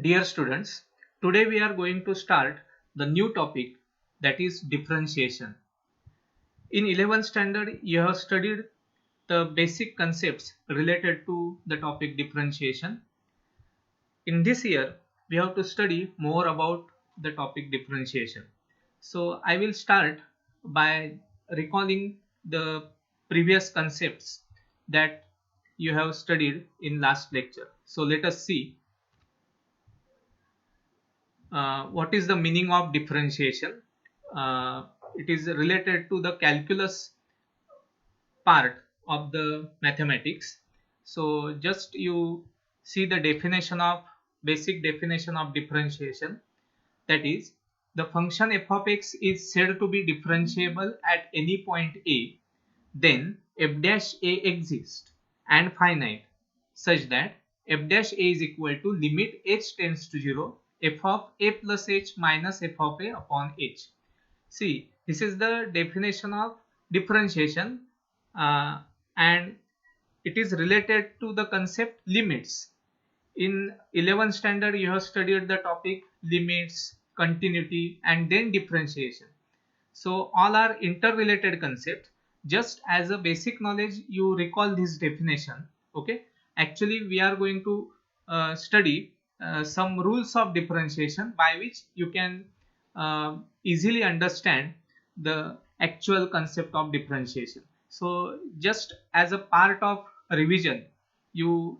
Dear students, today we are going to start the new topic, that is differentiation. In 11th standard, you have studied the basic concepts related to the topic differentiation. In this year, we have to study more about the topic differentiation. So I will start by recalling the previous concepts that you have studied in last lecture. So let us see what is the meaning of differentiation. It is related to the calculus part of the mathematics. So just you see the definition of basic definition of differentiation, that is, the function f of x is said to be differentiable at any point a, then f dash a exists and finite such that f dash a is equal to limit h tends to 0 f of a plus h minus f of a upon h. See, this is the definition of differentiation, and it is related to the concept limits. In 11th standard, you have studied the topic limits, continuity, and then differentiation. So all are interrelated concepts. Just as a basic knowledge, you recall this definition. Okay. Actually, we are going to study some rules of differentiation by which you can easily understand the actual concept of differentiation. So just as a part of revision, you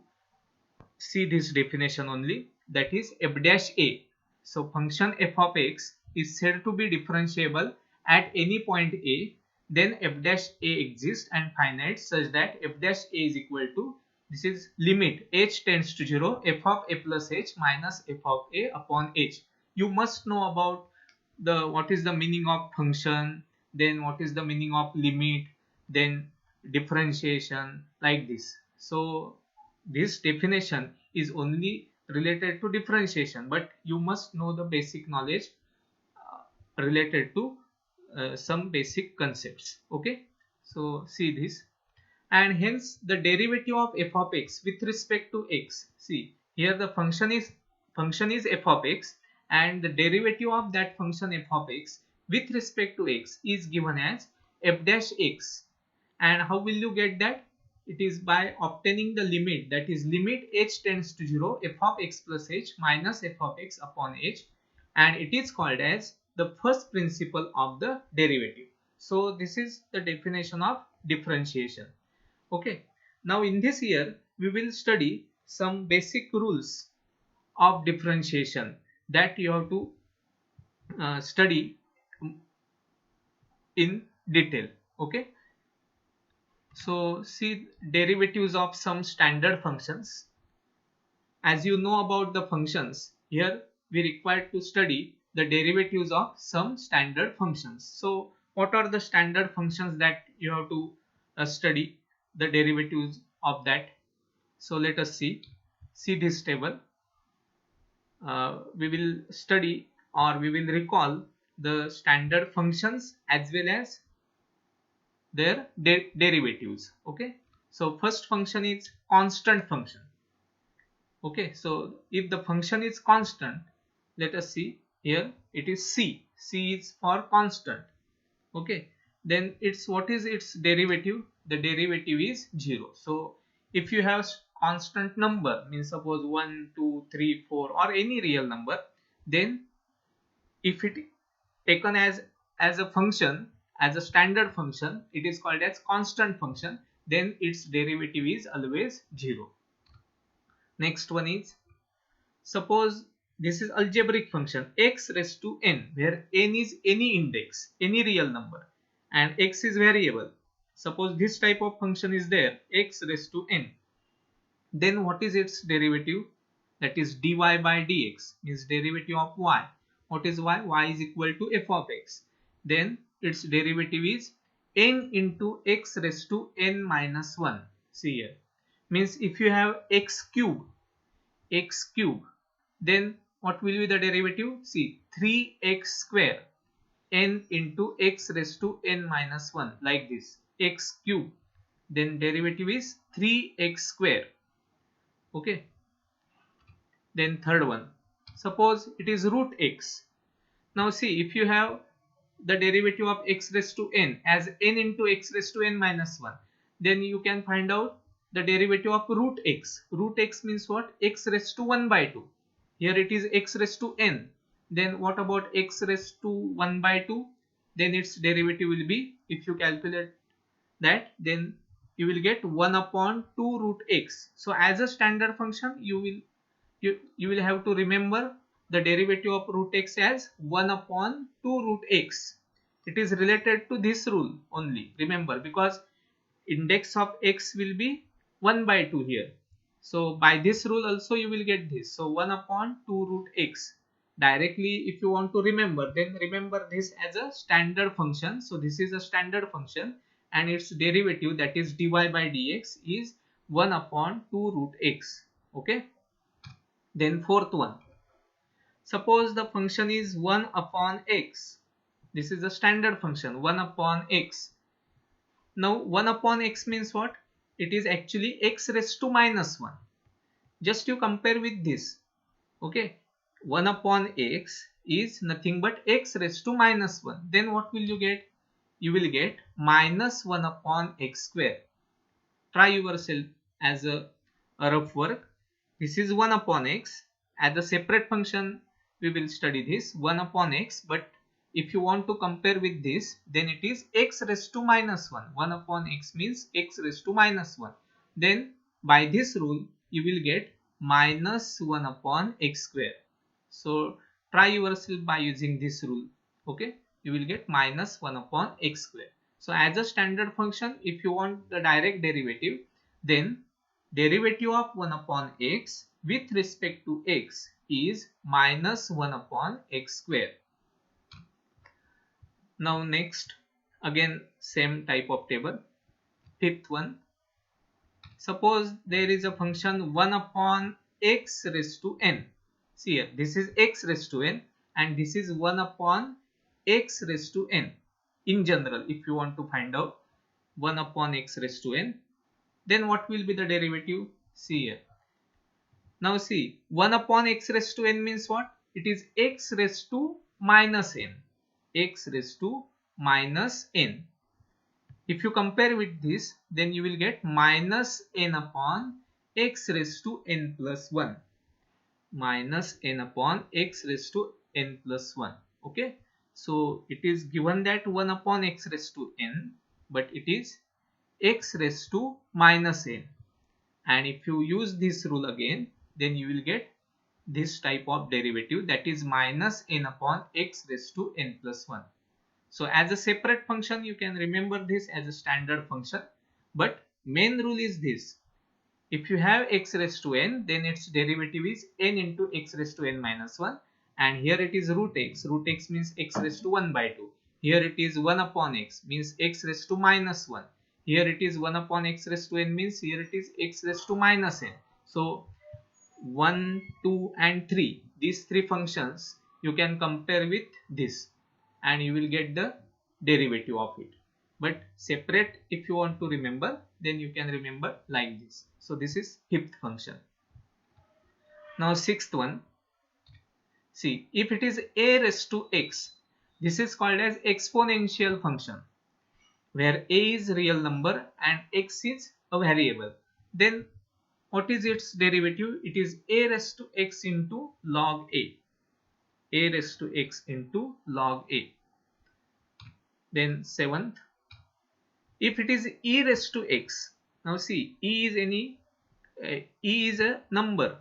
see this definition only, that is f dash a. So function f of x is said to be differentiable at any point a, then f dash a exists and finite such that f dash a is equal to, this is limit h tends to 0 f of a plus h minus f of a upon h. You must know about the what is the meaning of function, then what is the meaning of limit, then differentiation, like this. So this definition is only related to differentiation, but you must know the basic knowledge related to some basic concepts. Okay, so see this, and hence the derivative of f of x with respect to x. See here, the function is f of x, and the derivative of that function f of x with respect to x is given as f dash x. And how will you get that? It is by obtaining the limit, that is limit h tends to 0 f of x plus h minus f of x upon h, and it is called as the first principle of the derivative. So this is the definition of differentiation. Okay, now in this year we will study some basic rules of differentiation that you have to study in detail. Okay, so see derivatives of some standard functions. As you know about the functions, here we require to study the derivatives of some standard functions. So what are the standard functions that you have to study the derivatives of that? So let us see this table. We will study, or we will recall the standard functions as well as their derivatives. Okay, so first function is constant function. Okay, so if the function is constant, let us see here, it is c is for constant. Okay, then it's, what is its derivative? The derivative is 0. So if you have constant number, means suppose 1 2 3 4 or any real number, then if it taken as a function, as a standard function, it is called as constant function, then its derivative is always 0. Next one is, suppose this is algebraic function x raised to n, where n is any index, any real number, and x is variable. Suppose this type of function is there, x raised to n, then what is its derivative? That is dy by dx, means derivative of y. What is y? Y is equal to f of x. Then its derivative is n into x raised to n minus 1. See here, means if you have x cube, then what will be the derivative? See, 3x square n into x raised to n minus 1, like this, x cube, then derivative is 3x square. Okay, then third one, suppose it is root x. Now see, if you have the derivative of x raised to n as n into x raised to n minus 1, then you can find out the derivative of root x. Root x means what? X raised to 1 by 2. Here it is x raised to n. Then what about x raised to 1 by 2? Then its derivative will be, if you calculate that, then you will get 1 upon 2 root x. So as a standard function, you will have to remember the derivative of root x as 1 upon 2 root x. It is related to this rule only, remember, because index of x will be 1 by 2 here. So by this rule also you will get this. So 1 upon 2 root x. Directly, if you want to remember, then remember this as a standard function. So this is a standard function and its derivative, that is dy by dx, is 1 upon 2 root x. Okay. Then fourth one. Suppose the function is 1 upon x. This is a standard function, 1 upon x. Now 1 upon x means what? It is actually x raised to minus 1. Just you compare with this. Okay. 1 upon x is nothing but x raised to minus 1. Then what will you get? You will get minus 1 upon x square. Try yourself as a rough work. This is 1 upon x. As a separate function, we will study this 1 upon x. But if you want to compare with this, then it is x raised to minus 1. 1 upon x means x raised to minus 1. Then by this rule, you will get minus 1 upon x square. So try yourself by using this rule. Okay, you will get minus 1 upon x square. So as a standard function, if you want the direct derivative, then derivative of 1 upon x with respect to x is minus 1 upon x square. Now next, again same type of table. Fifth one. Suppose there is a function 1 upon x raised to n. See here, this is x raised to n and this is 1 upon x raised to n. In general, if you want to find out 1 upon x raised to n, then what will be the derivative? See here. Now see, 1 upon x raised to n means what? It is x raised to minus n. X raised to minus n. If you compare with this, then you will get minus n upon x raised to n plus 1. Minus n upon x raised to n plus 1. Okay. So it is given that 1 upon x raised to n, but it is x raised to minus n. And if you use this rule again, then you will get this type of derivative, that is minus n upon x raised to n plus 1. So as a separate function, you can remember this as a standard function. But main rule is this. If you have x raised to n, then its derivative is n into x raised to n minus 1. And here it is root x. Root x means x raised to 1 by 2. Here it is 1 upon x means x raised to minus 1. Here it is 1 upon x raised to n means here it is x raised to minus n. So 1, 2 and 3. These three functions you can compare with this and you will get the derivative of it. But separate, if you want to remember, then you can remember like this. So this is fifth function. Now sixth one. See, if it is a raised to x, this is called as exponential function, where a is real number and x is a variable. Then what is its derivative? It is a raised to x into log a. A raised to x into log a. Then seventh, if it is e raised to x. Now see, e is a number.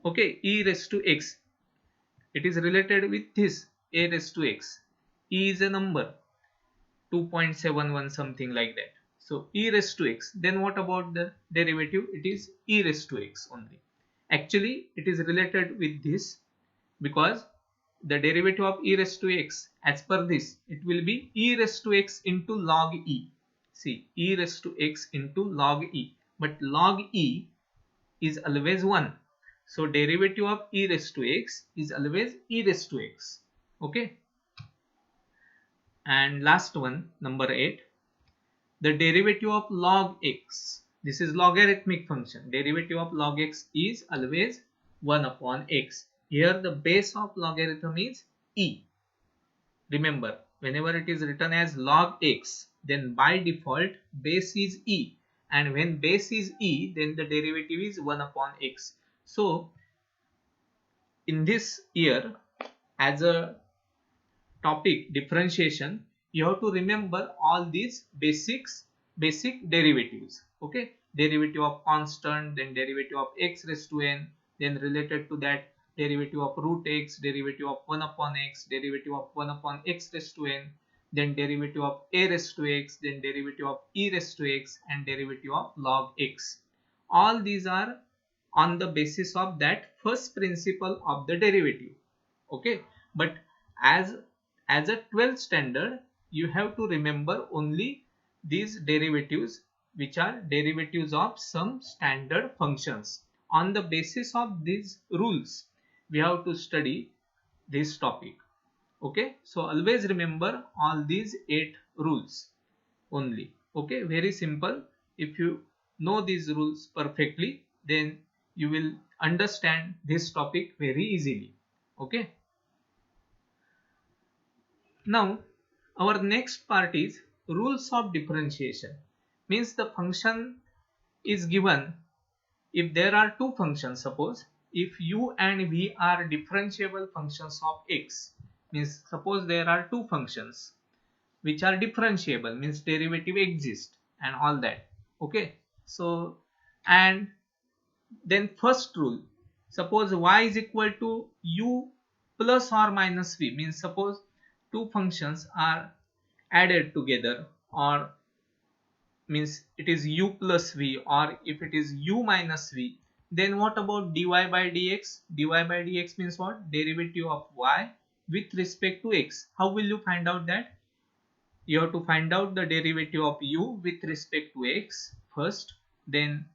Okay, e raised to x. It is related with this a raised to x. E is a number, 2.71 something like that. So e raised to x. Then what about the derivative? It is e raised to x only. Actually, it is related with this because the derivative of e raised to x, as per this, it will be e raised to x into log e. See, e raised to x into log e. But log e is always 1. So derivative of e raised to x is always e raised to x. Okay. And last one, number 8. The derivative of log x. This is logarithmic function. Derivative of log x is always 1 upon x. Here the base of logarithm is e. Remember, whenever it is written as log x, then by default base is e, and when base is e, then the derivative is 1 upon x. So in this year, as a topic differentiation, you have to remember all these basic derivatives. Okay, derivative of constant, then derivative of x raised to n, then related to that derivative of root x, derivative of 1 upon x, derivative of 1 upon x raised to n, then derivative of a raised to x, then derivative of e raised to x, and derivative of log x. All these are on the basis of that first principle of the derivative. Okay, but as a 12th standard, you have to remember only these derivatives, which are derivatives of some standard functions. On the basis of these rules, we have to study this topic. Okay, so always remember all these 8 rules only. Okay, very simple. If you know these rules perfectly, then you will understand this topic very easily. Okay. Now, our next part is rules of differentiation. Means the function is given if there are two functions. Suppose if u and v are differentiable functions of x. Means suppose there are two functions which are differentiable, means derivative exists and all that. Okay. So, and then first rule, suppose y is equal to u plus or minus v, means suppose two functions are added together, or means it is u plus v, or if it is u minus v, then what about dy by dx? Dy by dx means what? Derivative of y with respect to x. How will you find out that? You have to find out the derivative of u with respect to x first, then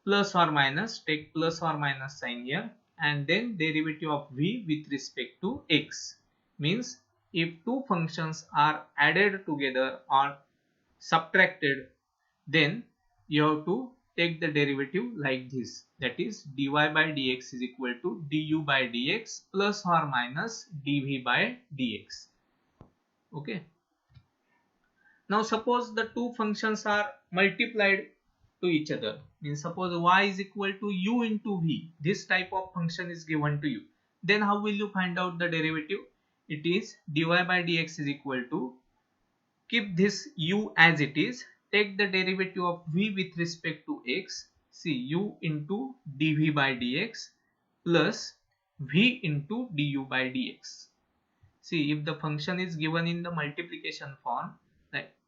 plus or minus, take plus or minus sign here, and then derivative of v with respect to x. Means if two functions are added together or subtracted, then you have to take the derivative like this, that is dy by dx is equal to du by dx plus or minus dv by dx. Okay. Now suppose the two functions are multiplied to each other. Means suppose y is equal to u into v. This type of function is given to you. Then how will you find out the derivative? It is dy by dx is equal to, keep this u as it is, take the derivative of v with respect to x. See, u into dv by dx plus v into du by dx. See, if the function is given in the multiplication form,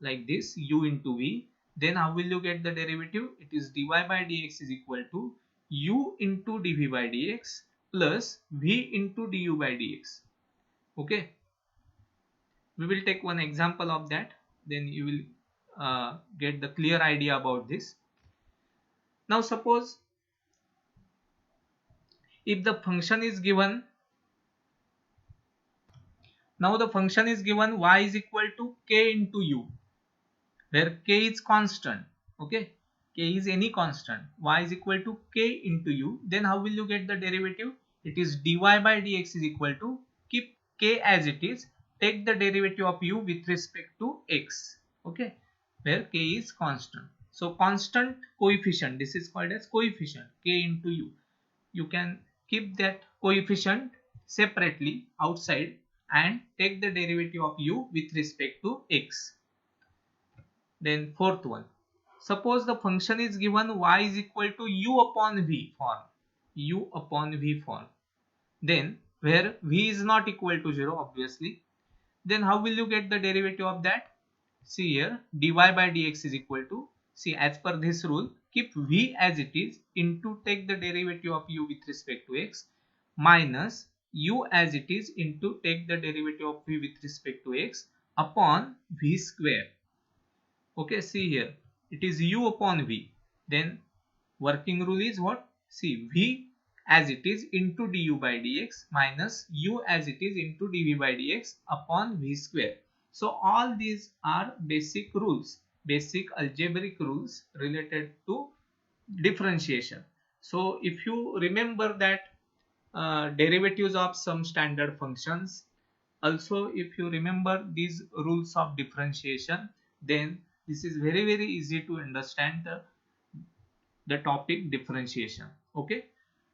like this, u into v, then how will you get the derivative? It is dy by dx is equal to u into dv by dx plus v into du by dx. Okay. We will take one example of that, then you will get the clear idea about this. Now suppose if the function is given, now the function is given y is equal to k into u, where k is constant. Okay, k is any constant, y is equal to k into u. Then how will you get the derivative? It is dy by dx is equal to, keep k as it is, take the derivative of u with respect to x. Okay, where k is constant. So constant coefficient, this is called as coefficient, k into u. You can keep that coefficient separately outside and take the derivative of u with respect to x. Then fourth one, suppose the function is given y is equal to u upon v form, u upon v form, then where v is not equal to 0 obviously, then how will you get the derivative of that? See here, dy by dx is equal to, see, as per this rule, keep v as it is into take the derivative of u with respect to x minus u as it is into take the derivative of v with respect to x upon v square. Okay, see here, it is u upon v, then working rule is what? See, v as it is into du by dx minus u as it is into dv by dx upon v square. So all these are basic rules, basic algebraic rules related to differentiation. So if you remember that derivatives of some standard functions. Also, if you remember these rules of differentiation, then this is very easy to understand the topic differentiation. Okay,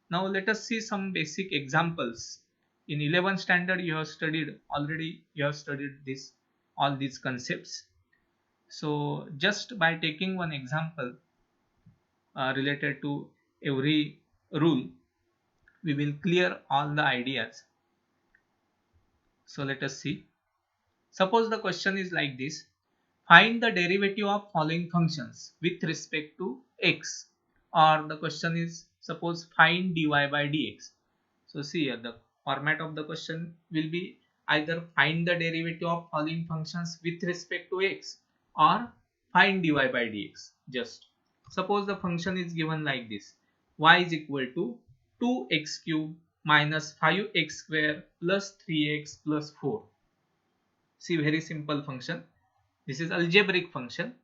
now let us see some basic examples. In 11th standard you have studied already, you have studied this all these concepts. So just by taking one example related to every rule, we will clear all the ideas. So let us see. Suppose the question is like this: find the derivative of following functions with respect to x. Or the question is, suppose find dy by dx. So see here, the format of the question will be either find the derivative of following functions with respect to x or find dy by dx. Just suppose the function is given like this: y is equal to 2x cube minus 5x square plus 3x plus 4. See, very simple function. This is algebraic function.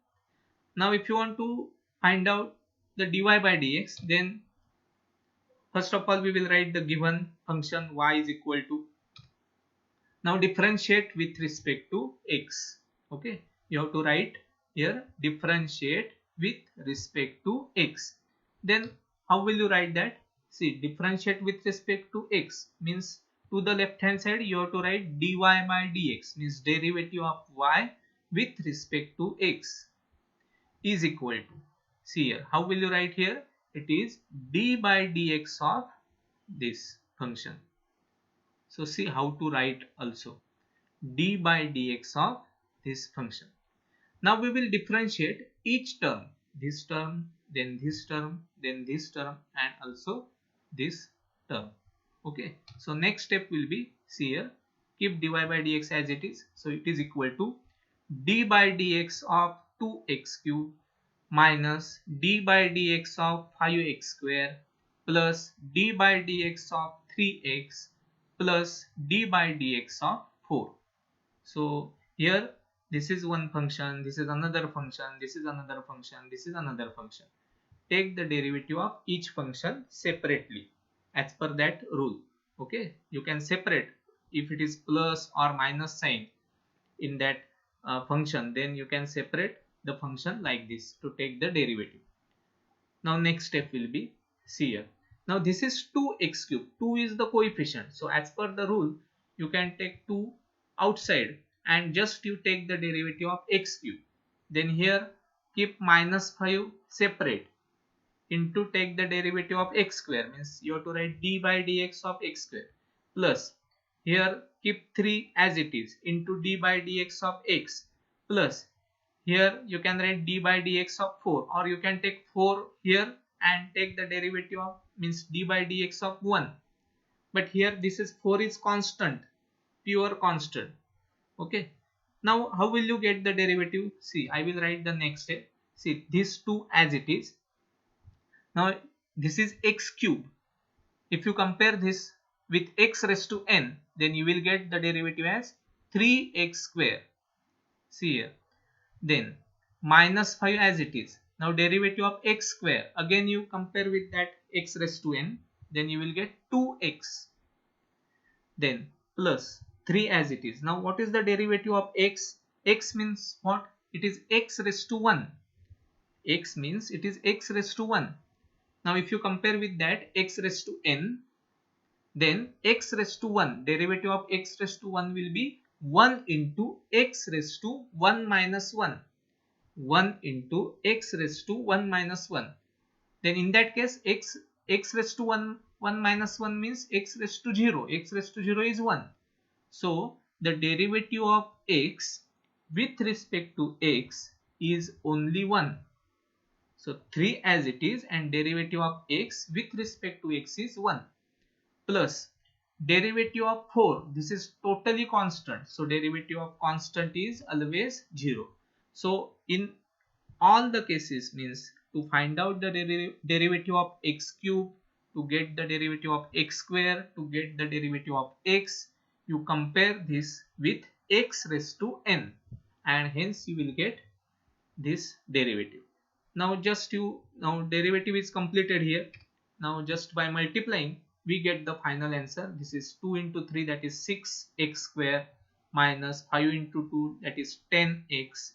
Now if you want to find out the dy by dx, then first of all we will write the given function y is equal to, now differentiate with respect to x. Okay, you have to write here differentiate with respect to x. Then how will you write that? See, differentiate with respect to x means to the left hand side you have to write dy by dx, means derivative of y with respect to x is equal to, see here, how will you write here? It is d by dx of this function. So see how to write also d by dx of this function. Now we will differentiate each term, this term, then this term, then this term, and also this term. Okay, so next step will be, see here, keep dy by dx as it is. So it is equal to d by dx of 2x cube minus d by dx of 5x square plus d by dx of 3x plus d by dx of 4. So here this is one function, this is another function, this is another function, this is another function. Take the derivative of each function separately as per that rule. Okay, you can separate if it is plus or minus sign in that function, then you can separate the function like this to take the derivative. Now next step will be, see here, now this is 2x cube, 2 is the coefficient, so as per the rule you can take 2 outside and just you take the derivative of x cube. Then here keep minus 5 separate, into take the derivative of x square, means you have to write d by dx of x square, plus here keep 3 as it is, into d by dx of x, plus here you can write d by dx of 4, or you can take 4 here and take the derivative of, means d by dx of 1. But here this is 4 is constant, pure constant. Okay, now how will you get the derivative? See, I will write the next step. See, this 2 as it is. Now this is x cube. If you compare this with x raised to n, then you will get the derivative as 3x square. See here. Then minus 5 as it is. Now derivative of x square, again you compare with that x raised to n, then you will get 2x. Then plus 3 as it is. Now what is the derivative of x? X means what? It is x raised to 1. X means it is x raised to 1. Now if you compare with that x raised to n, then x raised to 1, derivative of x raised to 1 will be 1 into x raised to 1 minus 1. 1 into x raised to 1 minus 1. Then in that case x raised to 1 minus 1 means x raised to 0. X raised to 0 is 1. So the derivative of x with respect to x is only 1. So 3 as it is, and derivative of x with respect to x is 1, plus derivative of 4, this is totally constant, so derivative of constant is always 0. So in all the cases, means to find out the derivative of x cube, to get the derivative of x square, to get the derivative of x, you compare this with x raised to n, and hence you will get this derivative. Now just now derivative is completed here. Now just by multiplying we get the final answer. This is 2 into 3, that is 6x square, minus 5 into 2, that is 10x,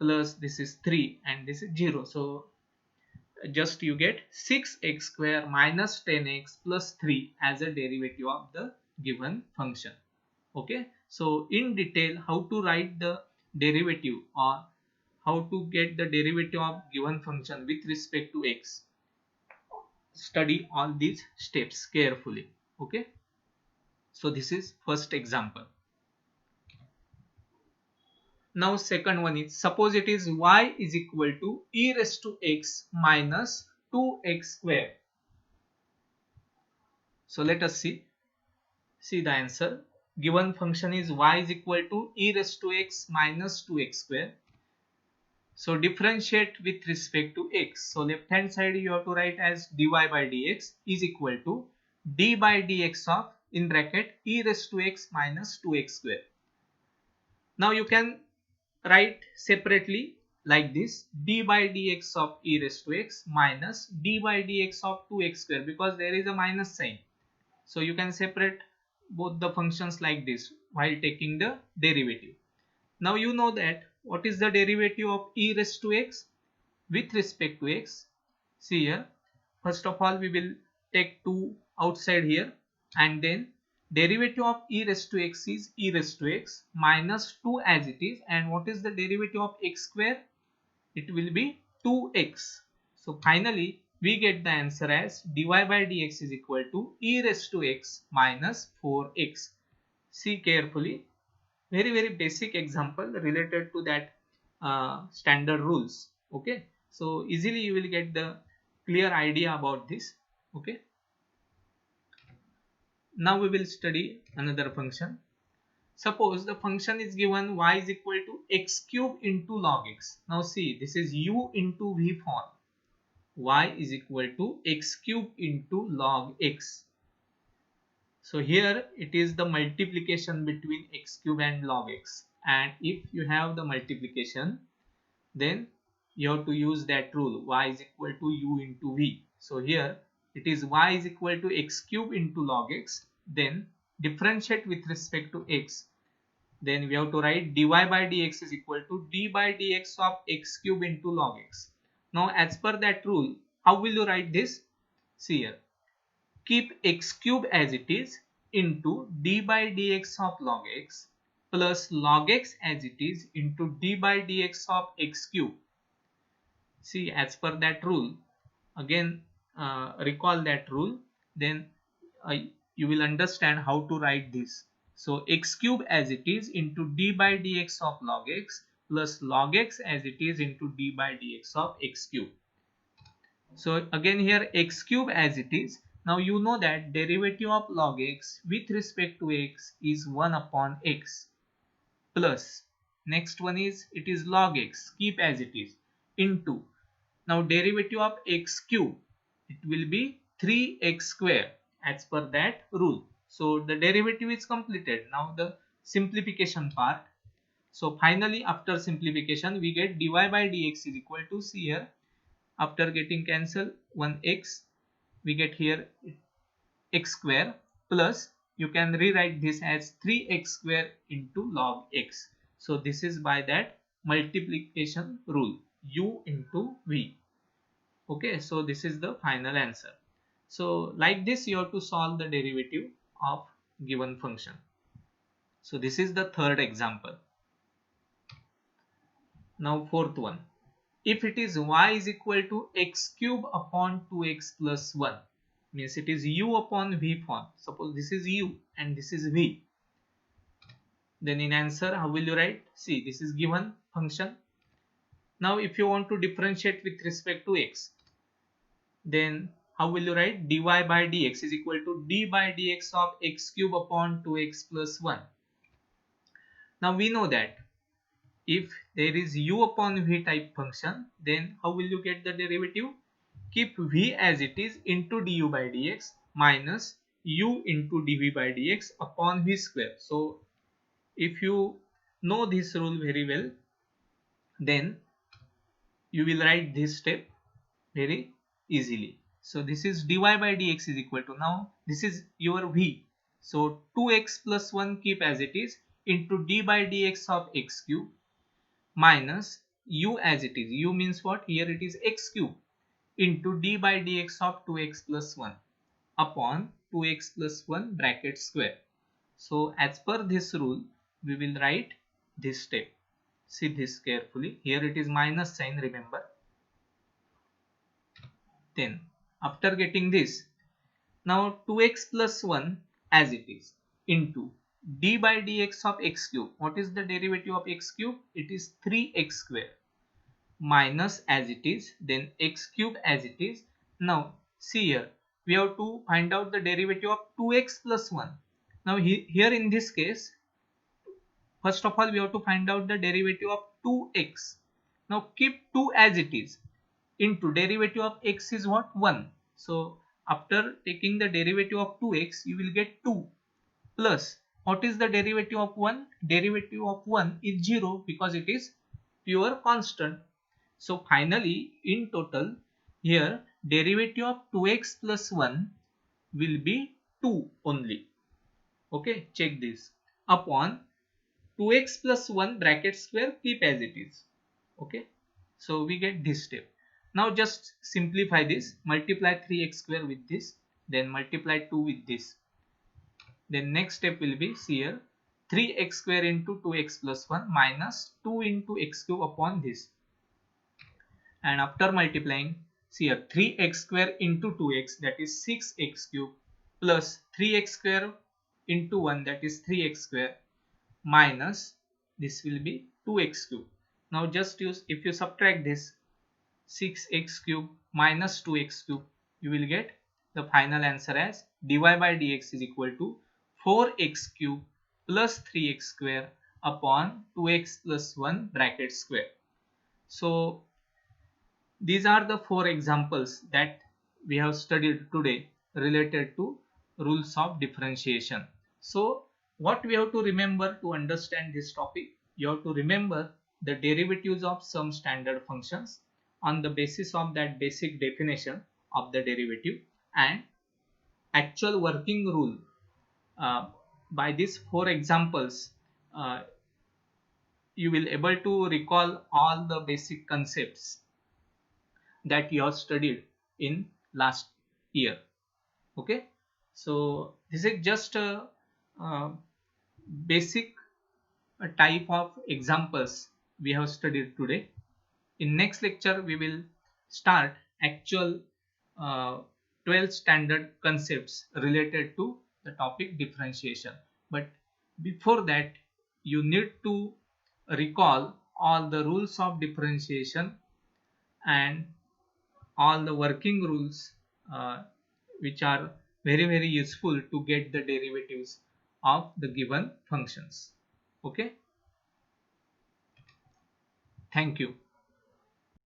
plus this is 3 and this is 0. So just you get 6x square minus 10x plus 3 as a derivative of the given function. Okay, so in detail how to write the derivative or how to get the derivative of given function with respect to x, study all these steps carefully. Okay, so this is first example. Now second one is, suppose it is y is equal to e raised to x minus 2x square. So let us see the answer. Given function is y is equal to e raised to x minus 2x square. So differentiate with respect to x. So left hand side you have to write as dy by dx is equal to d by dx of, in bracket, e raised to x minus 2x square. Now you can write separately like this, d by dx of e raised to x minus d by dx of 2x square, because there is a minus sign. So you can separate both the functions like this while taking the derivative. Now you know that what is the derivative of e raised to x with respect to x. See here, first of all we will take 2 outside here, and then derivative of e raised to x is e raised to x minus 2 as it is, and what is the derivative of x square? It will be 2x. So finally we get the answer as dy by dx is equal to e raised to x minus 4x. See carefully, very basic example related to that standard rules. Okay, so easily you will get the clear idea about this. Okay, now we will study another function. Suppose the function is given y is equal to x cube into log x. Now see, this is u into v form. Y is equal to x cube into log x. So here it is the multiplication between x cube and log x, and if you have the multiplication, then you have to use that rule, y is equal to u into v. So here it is y is equal to x cube into log x, then differentiate with respect to x, then we have to write dy by dx is equal to d by dx of x cube into log x. Now as per that rule, how will you write this? See here, keep x cube as it is into d by dx of log x plus log x as it is into d by dx of x cube. See, as per that rule, again recall that rule, then you will understand how to write this. So x cube as it is into d by dx of log x plus log x as it is into d by dx of x cube. So again here x cube as it is. Now you know that derivative of log x with respect to x is 1 upon x, plus next one is, it is log x, keep as it is, into, now derivative of x cube, it will be 3x square as per that rule. So the derivative is completed. Now the simplification part. So finally after simplification we get dy by dx is equal to, see here, after getting cancel 1x, we get here x square, plus you can rewrite this as 3x square into log x. So this is by that multiplication rule, u into v. Okay, so this is the final answer. So like this you have to solve the derivative of given function. So this is the third example. Now fourth one, if it is y is equal to x cube upon 2x plus 1, means it is u upon v form. Suppose this is u and this is v, then in answer how will you write? See, this is given function. Now if you want to differentiate with respect to x, then how will you write? Dy by dx is equal to d by dx of x cube upon 2x plus 1. Now we know that if there is u upon v type function, then how will you get the derivative? Keep v as it is into du by dx minus u into dv by dx upon v square. So if you know this rule very well, then you will write this step very easily. So this is dy by dx is equal to, now this is your v. So 2x plus 1 keep as it is into d by dx of x cube minus u as it is. U means what? Here it is x cube into d by dx of 2x plus 1 upon 2x plus 1 bracket square. So as per this rule, we will write this step. See this carefully. Here it is minus sign, remember. Then after getting this, now 2x plus 1 as it is into d by dx of x cube. What is the derivative of x cube? It is 3x square minus as it is, then x cube as it is. Now see here, we have to find out the derivative of 2x plus 1. Now here in this case, first of all we have to find out the derivative of 2x. Now keep 2 as it is into derivative of x is what? 1. So after taking the derivative of 2x, you will get 2 plus, what is the derivative of 1? Derivative of 1 is 0 because it is pure constant. So finally in total here derivative of 2x plus 1 will be 2 only. Okay, check this, upon 2x plus 1 bracket square keep as it is. Okay, so we get this step. Now just simplify this, multiply 3x square with this, then multiply 2 with this. Then next step will be, see here, 3x square into 2x plus 1 minus 2 into x cube upon this. And after multiplying, see here, 3x square into 2x, that is 6x cube, plus 3x square into 1, that is 3x square, minus this will be 2x cube. Now just use, if you subtract this 6x cube minus 2x cube, you will get the final answer as dy by dx is equal to 4x cube plus 3x square upon 2x plus 1 bracket square. So these are the 4 examples that we have studied today related to rules of differentiation. So what we have to remember to understand this topic, you have to remember the derivatives of some standard functions on the basis of that basic definition of the derivative and actual working rule. By these 4 examples, you will able to recall all the basic concepts that you have studied in last year. Okay, so this is just a basic type of examples we have studied today. In next lecture we will start actual 12 standard concepts related to the topic differentiation. But before that, you need to recall all the rules of differentiation and all the working rules which are very useful to get the derivatives of the given functions. Okay, thank you.